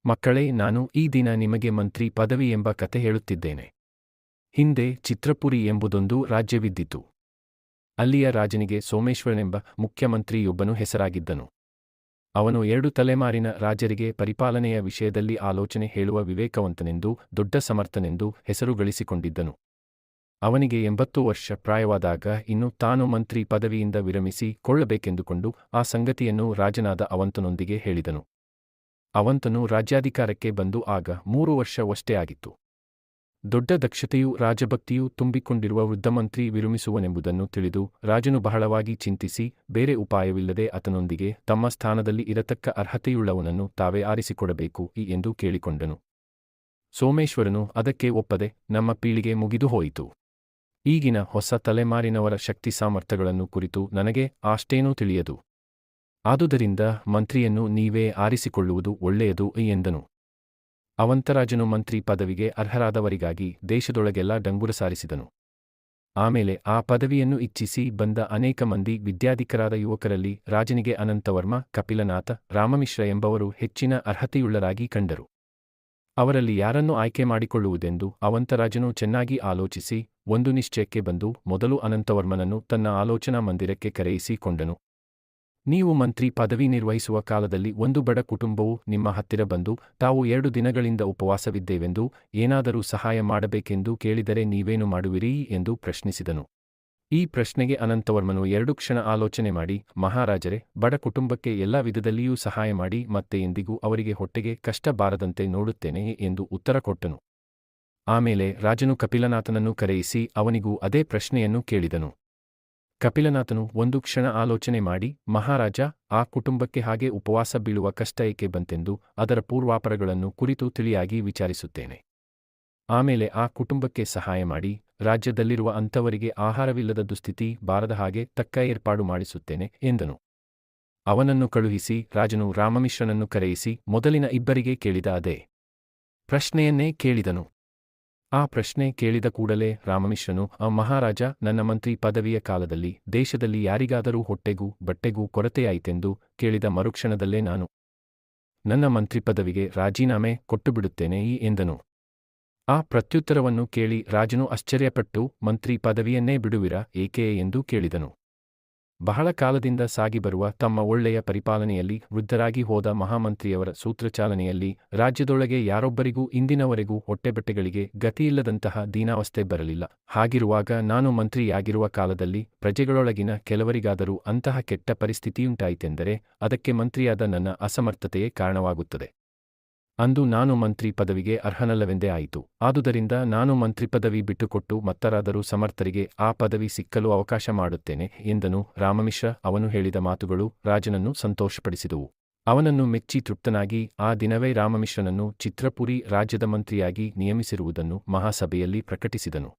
ಮಕ್ಕಳೇ, ನಾನು ಈ ದಿನ ನಿಮಗೆ ಮಂತ್ರಿ ಪದವಿ ಎಂಬ ಕತೆ ಹೇಳುತ್ತಿದ್ದೇನೆ. ಹಿಂದೆ ಚಿತ್ರಪುರಿ ಎಂಬುದೊಂದು ರಾಜ್ಯವಿದ್ದಿತು. ಅಲ್ಲಿಯ ರಾಜನಿಗೆ ಸೋಮೇಶ್ವರನೆಂಬ ಮುಖ್ಯಮಂತ್ರಿಯೊಬ್ಬನು ಹೆಸರಾಗಿದ್ದನು. ಅವನು 2 ತಲೆಮಾರಿನ ರಾಜರಿಗೆ ಪರಿಪಾಲನೆಯ ವಿಷಯದಲ್ಲಿ ಆಲೋಚನೆ ಹೇಳುವ ವಿವೇಕವಂತನೆಂದೂ ದೊಡ್ಡ ಸಮರ್ಥನೆಂದೂ ಹೆಸರು ಗಳಿಸಿಕೊಂಡಿದ್ದನು. ಅವನಿಗೆ 80 ವರ್ಷ ಪ್ರಾಯವಾದಾಗ ಇನ್ನು ತಾನು ಮಂತ್ರಿ ಪದವಿಯಿಂದ ವಿರಮಿಸಿ ಕೊಳ್ಳಬೇಕೆಂದುಕೊಂಡು ಆ ಸಂಗತಿಯನ್ನು ರಾಜನಾದ ಅವಂತನೊಂದಿಗೆ ಹೇಳಿದನು. ಅವಂತನು ರಾಜ್ಯಾಧಿಕಾರಕ್ಕೆ ಬಂದು ಆಗ 3 ವರ್ಷವಷ್ಟೇ ಆಗಿತ್ತು. ದೊಡ್ಡ ದಕ್ಷತೆಯೂ ರಾಜಭಕ್ತಿಯೂ ತುಂಬಿಕೊಂಡಿರುವ ವೃದ್ಧಮಂತ್ರಿ ವಿರಮಿಸುವನೆಂಬುದನ್ನು ತಿಳಿದು ರಾಜನು ಬಹಳವಾಗಿ ಚಿಂತಿಸಿ ಬೇರೆ ಉಪಾಯವಿಲ್ಲದೆ ಆತನೊಂದಿಗೆ ತಮ್ಮ ಸ್ಥಾನದಲ್ಲಿ ಇರತಕ್ಕ ಅರ್ಹತೆಯುಳ್ಳವನನ್ನು ತಾವೇ ಆರಿಸಿಕೊಡಬೇಕು ಎಂದು ಕೇಳಿಕೊಂಡನು. ಸೋಮೇಶ್ವರನು ಅದಕ್ಕೆ ಒಪ್ಪದೆ, ನಮ್ಮ ಪೀಳಿಗೆ ಮುಗಿದು ಹೋಯಿತು. ಈಗಿನ ಹೊಸ ತಲೆಮಾರಿನವರ ಶಕ್ತಿ ಸಾಮರ್ಥ್ಯಗಳನ್ನು ಕುರಿತು ನನಗೆ ಅಷ್ಟೇನೂ ತಿಳಿಯದು. ಆದುದರಿಂದ ಮಂತ್ರಿಯನ್ನು ನೀವೇ ಆರಿಸಿಕೊಳ್ಳುವುದು ಒಳ್ಳೆಯದು ಎಂದನು. ಅವಂತರಾಜನು ಮಂತ್ರಿ ಪದವಿಗೆ ಅರ್ಹರಾದವರಿಗಾಗಿ ದೇಶದೊಳಗೆಲ್ಲ ಡಂಗುರ ಸಾರಿಸಿದನು. ಆಮೇಲೆ ಆ ಪದವಿಯನ್ನು ಇಚ್ಛಿಸಿ ಬಂದ ಅನೇಕ ಮಂದಿ ವಿದ್ಯಾಧಿಕರಾದ ಯುವಕರಲ್ಲಿ ರಾಜನಿಗೆ ಅನಂತವರ್ಮ, ಕಪಿಲನಾಥ, ರಾಮಮಿಶ್ರ ಎಂಬವರು ಹೆಚ್ಚಿನ ಅರ್ಹತೆಯುಳ್ಳರಾಗಿ ಕಂಡರು. ಅವರಲ್ಲಿ ಯಾರನ್ನು ಆಯ್ಕೆ ಮಾಡಿಕೊಳ್ಳುವುದೆಂದು ಅವಂತರಾಜನು ಚೆನ್ನಾಗಿ ಆಲೋಚಿಸಿ ಒಂದು ನಿಶ್ಚಯಕ್ಕೆ ಬಂದು ಮೊದಲು ಅನಂತವರ್ಮನನ್ನು ತನ್ನ ಆಲೋಚನಾ ಮಂದಿರಕ್ಕೆ ಕರೆಯಿಸಿಕೊಂಡನು. ನೀವು ಮಂತ್ರಿ ಪದವಿ ನಿರ್ವಹಿಸುವ ಕಾಲದಲ್ಲಿ ಒಂದು ಬಡ ಕುಟುಂಬವು ನಿಮ್ಮ ಹತ್ತಿರ ಬಂದು ತಾವು 2 ದಿನಗಳಿಂದ ಉಪವಾಸವಿದ್ದೇವೆಂದು ಏನಾದರೂ ಸಹಾಯ ಮಾಡಬೇಕೆಂದು ಕೇಳಿದರೆ ನೀವೇನು ಮಾಡುವಿರಿ ಎಂದು ಪ್ರಶ್ನಿಸಿದನು. ಈ ಪ್ರಶ್ನೆಗೆ ಅನಂತವರ್ಮನು 2 ಕ್ಷಣ ಆಲೋಚನೆ ಮಾಡಿ, ಮಹಾರಾಜರೇ, ಬಡ ಕುಟುಂಬಕ್ಕೆ ಎಲ್ಲ ವಿಧದಲ್ಲಿಯೂ ಸಹಾಯ ಮಾಡಿ ಮತ್ತೆ ಎಂದಿಗೂ ಅವರಿಗೆ ಹೊಟ್ಟೆಗೆ ಕಷ್ಟ ಬಾರದಂತೆ ನೋಡುತ್ತೇನೆ ಎಂದು ಉತ್ತರ ಕೊಟ್ಟನು. ಆಮೇಲೆ ರಾಜನು ಕಪಿಲನಾಥನನ್ನು ಕರೆಯಿಸಿ ಅವನಿಗೂ ಅದೇ ಪ್ರಶ್ನೆಯನ್ನು ಕೇಳಿದನು. ಕಪಿಲನಾಥನು 1 ಕ್ಷಣ ಆಲೋಚನೆ ಮಾಡಿ, ಮಹಾರಾಜ, ಆ ಕುಟುಂಬಕ್ಕೆ ಹಾಗೆ ಉಪವಾಸ ಬೀಳುವ ಕಷ್ಟ ಏಕೆ ಬಂತೆಂದು ಅದರ ಪೂರ್ವಾಪರಗಳನ್ನು ಕುರಿತು ತಿಳಿಯಾಗಿ ವಿಚಾರಿಸುತ್ತೇನೆ. ಆಮೇಲೆ ಆ ಕುಟುಂಬಕ್ಕೆ ಸಹಾಯ ಮಾಡಿ ರಾಜ್ಯದಲ್ಲಿರುವ ಅಂಥವರಿಗೆ ಆಹಾರವಿಲ್ಲದ ದುಸ್ಥಿತಿ ಬಾರದ ಹಾಗೆ ತಕ್ಕ ಏರ್ಪಾಡು ಮಾಡಿಸುತ್ತೇನೆ ಎಂದನು. ಅವನನ್ನು ಕಳುಹಿಸಿ ರಾಜನು ರಾಮಮಿಶ್ರನನ್ನು ಕರೆಯಿಸಿ ಮೊದಲಿನ ಇಬ್ಬರಿಗೆ ಕೇಳಿದ ಅದೇ ಪ್ರಶ್ನೆಯನ್ನೇ ಕೇಳಿದನು. ಆ ಪ್ರಶ್ನೆ ಕೇಳಿದ ಕೂಡಲೇ ರಾಮಮಿಶ್ರನು, ಮಹಾರಾಜ, ನನ್ನ ಮಂತ್ರಿ ಪದವಿಯ ಕಾಲದಲ್ಲಿ ದೇಶದಲ್ಲಿ ಯಾರಿಗಾದರೂ ಹೊಟ್ಟೆಗೂ ಬಟ್ಟೆಗೂ ಕೊರತೆಯಾಯಿತೆಂದು ಕೇಳಿದ ಮರುಕ್ಷಣದಲ್ಲೇ ನಾನು ನನ್ನ ಮಂತ್ರಿ ಪದವಿಗೆ ರಾಜೀನಾಮೆ ಕೊಟ್ಟುಬಿಡುತ್ತೇನೆ ಎಂದನು. ಆ ಪ್ರತ್ಯುತ್ತರವನ್ನು ಕೇಳಿ ರಾಜನು ಆಶ್ಚರ್ಯಪಟ್ಟು, ಮಂತ್ರಿ ಪದವಿಯನ್ನೇ ಬಿಡುವಿರಾ, ಏಕೆ ಎಂದು ಕೇಳಿದನು. ಬಹಳ ಕಾಲದಿಂದ ಸಾಗಿಬರುವ ತಮ್ಮ ಒಳ್ಳೆಯ ಪರಿಪಾಲನೆಯಲ್ಲಿ ವೃದ್ಧರಾಗಿ ಹೋದ ಮಹಾಮಂತ್ರಿಯವರ ಸೂತ್ರಚಾಲನೆಯಲ್ಲಿ ರಾಜ್ಯದೊಳಗೆ ಯಾರೊಬ್ಬರಿಗೂ ಇಂದಿನವರೆಗೂ ಹೊಟ್ಟೆಬಟ್ಟೆಗಳಿಗೆ ಗತಿಯಿಲ್ಲದಂತಹ ದೀನಾವಸ್ಥೆ ಬರಲಿಲ್ಲ. ಹಾಗಿರುವಾಗ ನಾನು ಮಂತ್ರಿಯಾಗಿರುವ ಕಾಲದಲ್ಲಿ ಪ್ರಜೆಗಳೊಳಗಿನ ಕೆಲವರಿಗಾದರೂ ಅಂತಹ ಕೆಟ್ಟ ಪರಿಸ್ಥಿತಿಯುಂಟಾಯಿತೆಂದರೆ ಅದಕ್ಕೆ ಮಂತ್ರಿಯಾದ ನನ್ನ ಅಸಮರ್ಥತೆಯೇ ಕಾರಣವಾಗುತ್ತದೆ. ಅಂದು ನಾನು ಮಂತ್ರಿ ಪದವಿಗೆ ಅರ್ಹನಲ್ಲವೆಂದೇ ಆಯಿತು. ಆದುದರಿಂದ ನಾನು ಮಂತ್ರಿ ಪದವಿ ಬಿಟ್ಟುಕೊಟ್ಟು ಮತ್ತರಾದರೂ ಸಮರ್ಥರಿಗೆ ಆ ಪದವಿ ಸಿಕ್ಕಲು ಅವಕಾಶ ಮಾಡುತ್ತೇನೆ ಎಂದನು ರಾಮಮಿಶ್ರ. ಅವನು ಹೇಳಿದ ಮಾತುಗಳು ರಾಜನನ್ನು ಸಂತೋಷಪಡಿಸಿದವು. ಅವನನ್ನು ಮೆಚ್ಚಿ ತೃಪ್ತನಾಗಿ ಆ ದಿನವೇ ರಾಮಮಿಶ್ರನನ್ನು ಚಿತ್ರಪುರಿ ರಾಜ್ಯದ ಮಂತ್ರಿಯಾಗಿ ನಿಯಮಿಸಿರುವುದನ್ನು ಮಹಾಸಭೆಯಲ್ಲಿ ಪ್ರಕಟಿಸಿದನು.